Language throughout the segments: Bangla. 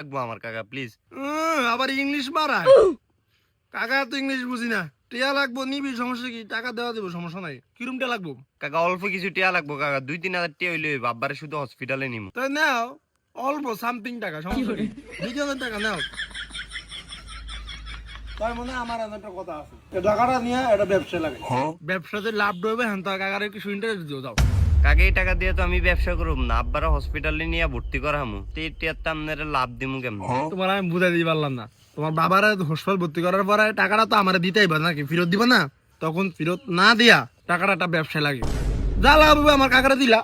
লাগবো আমার কাকা প্লিজ। আবার ইংলিশ মারায়। কাকা তো ইংলিশ বুঝি না। টিয়া লাগবো নিবি, সমস্যা কি? টাকা দেওয়া দেবো, সমস্যা নাই। কিরম টিয়া লাগবো? কাকা অল্প কিছু টিয়া লাগবো কাকা, 2-3 হাজার টিয়া হইলে বাব্বারে শুধু হসপিটালে নিমু। তাই নাও, অল্প সামথিং টাকা, সমস্যা কি? 2,000 টাকা নাও। তাই মনে হয় আমার একটা কথা আছে, এই টাকাটা নিয়ে এটা ব্যবসা লাগে। ব্যবসাতে লাভ ডুবে হ্যাঁ, তা কাকারে কিছু ইন্টারেস্ট দিও দাও। কাকে এই টাকা দিয়ে তো আমি ব্যবসা করব না, আব্বারা হসপিটালে নিয়ে ভর্তি করামু। এই টিয়ার তো আপনারা লাভ দিমু কেমন? তোমার আমি বুঝাই দিতে পারলাম না। তোমার বাবার হাসপাতাল ভর্তি করার পরে টাকাটা তো আমার দিতেই পারে নাকি, ফেরত দিবা না? তখন ফেরত না দিয়া টাকাটা একটা ব্যবসায় লাগে। যা লাভ হবে আমার কাকারে দিলা,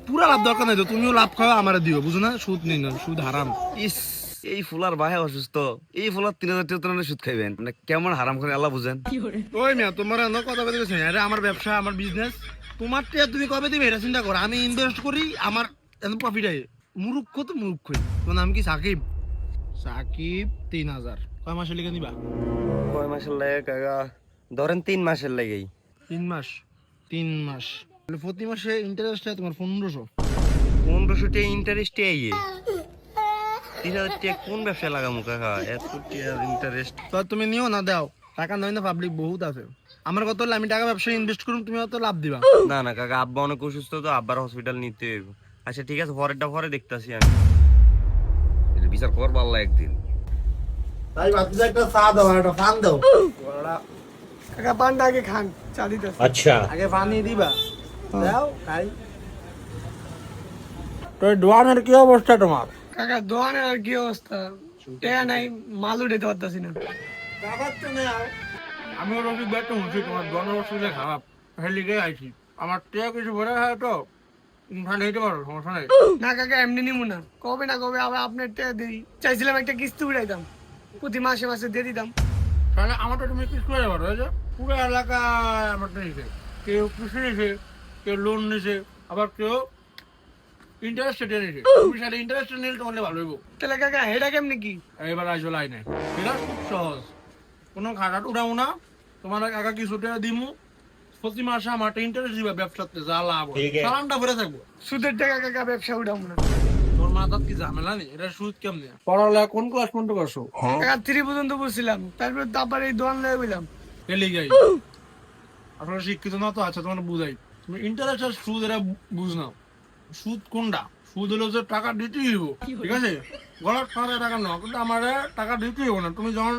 পুরা লাভ দরকার নাই তো, তুমিও লাভ খাও আমারে দিও, বুঝো না? সুদ নেই না, সুদ হারাম। ইস, এই ফুলার ভাই অসুস্থ, এই ফুলার 3,000 টাকা সুদ খাইবেন, মানে কেমন হারাম করে আল্লাহ বুঝেন। ওই মিয়া, তোমার এমন কথা বলতে গেছে, এটা আমার ব্যবসা, আমার বিজনেস। তোমার টিয়া তুমি কবে দিবে এটা চিন্তা করো। আমি ইনভেস্ট করি, আমার এত প্রফিট হয়। মুরুক্ষ তো মুরুক্ষই। তোমার নাম কি? সাকিব। সাকিব 3,000 কয় মাসে লিখে নিবা? কয় মাসের লাগে কাকা? ধরেন 3 মাসের লাগেই। 3 মাস। 3 মাস প্রতি মাসে ইন্টারেস্ট হয় তোমার 1500। 1500 টাকা ইন্টারেস্ট আইয়ে 3,000 টাকা কোন ব্যবসা লাগামু কাকা? এত টাকা ইন্টারেস্ট। তো তুমি নিও না, দাও টাকা। নয় না, পাবলিক বহুত আছে। আমার কত হলে আমি টাকা ব্যবসায় ইনভেস্ট করুন, তুমি অত লাভ দিবা। না না কাকা, আব্বা অনেক অসুস্থ তো, আব্বার হসপিটাল নিতে হইব। আচ্ছা ঠিক আছে, পরেরটা পরে দেখতাছি আমি। এটা বিচার করবো আল্লাহ একদিন। তাই ভাবছি একটা চা দাও, একটা পান দাও। কাকা পানটা আগে খান, চা দিতেছে। अच्छा আগে পানি দিবা, দাও খাই। তো দোয়ানের কি অবস্থা তোমার? কাকা দোয়ানের আর কি অবস্থা, টেয়া নাই, মাল উঠাইতে পারতাছি না। আমিও রফিক ভাই তো হুঁছি, তোমার দোয়ানের অসুবিধা খারাপ, হেলিকে আইছি। আমার টিয়া কিছু ভরে হয় তো উঠান নিতে পারো, সমস্যা নাই। না কাকা এমনি নিমু না, কবে না কবে আবার আপনার টেয়া দিই। চাইছিলাম একটা কিস্তি উঠাইতাম, প্রতি মাসে মাসে দিয়ে দিতাম। তাহলে আমারটা তুমি কিস করে পারো, এই যে পুরো এলাকায় আমারটা নিছে। কেউ কৃষি নিছে, কেউ লোন নিছে, আবার কেউ ইন্টারেস্ট নিছে। তুমি সাথে ইন্টারেস্ট নিলে তোমার ভালো হইব। তাহলে কাকা হেটা কেমনি কি? এবার আসবে লাইনে, এটা খুব সহজ। কোনো খাটাট উঠাবো না, তোমার একা কিছু টাকা দিমু, প্রতি মাসে আমার ইন্টারেস্ট দিবা, ব্যবসাতে যা লাভ হয় ঠিক আছে। সালানটা ভরে থাকবো। সুদের টাকা কাকা ব্যবসা উঠাবো না। তোর মাথার কি ঝামেলা নেই? এটা সুদ কেমনে? পড়ালেখা কোন ক্লাস পর্যন্ত করছো? কাকা 3 পর্যন্ত বলছিলাম, তারপর তারপরে এই দোয়ান লয়ে বললাম। এলি গাই আসলে শিক্ষিত না তো। আচ্ছা তোমার বুঝাই, তুমি ইন্টারেস্ট আর সুদ এরা বুঝ নাও। সুদ কোনটা? সুদ হলো যে টাকা দিতেই হইব, ঠিক আছে? গলার ফাঁড়ে টাকা নাও, কিন্তু আমার টাকা দিতেই হইব না। তুমি যখন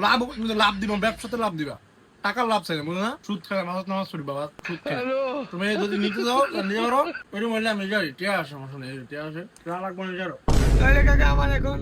লাভ, তুমি তো লাভ দিবা, ব্যবসাতে লাভ দিবা, টাকার লাভ চাই না, বুঝো না? সুদ খেলা নামাজ নামাজ পড়ি বাবা, সুদ খেলা। তুমি যদি নিতে যাও নিতে পারো, ওইরকম হইলে আমি যাই। টিয়া আসে, সমস্যা নেই, টিয়া আসে, টিয়া লাগবে না, যারো। তাহলে কাকা আমার এখন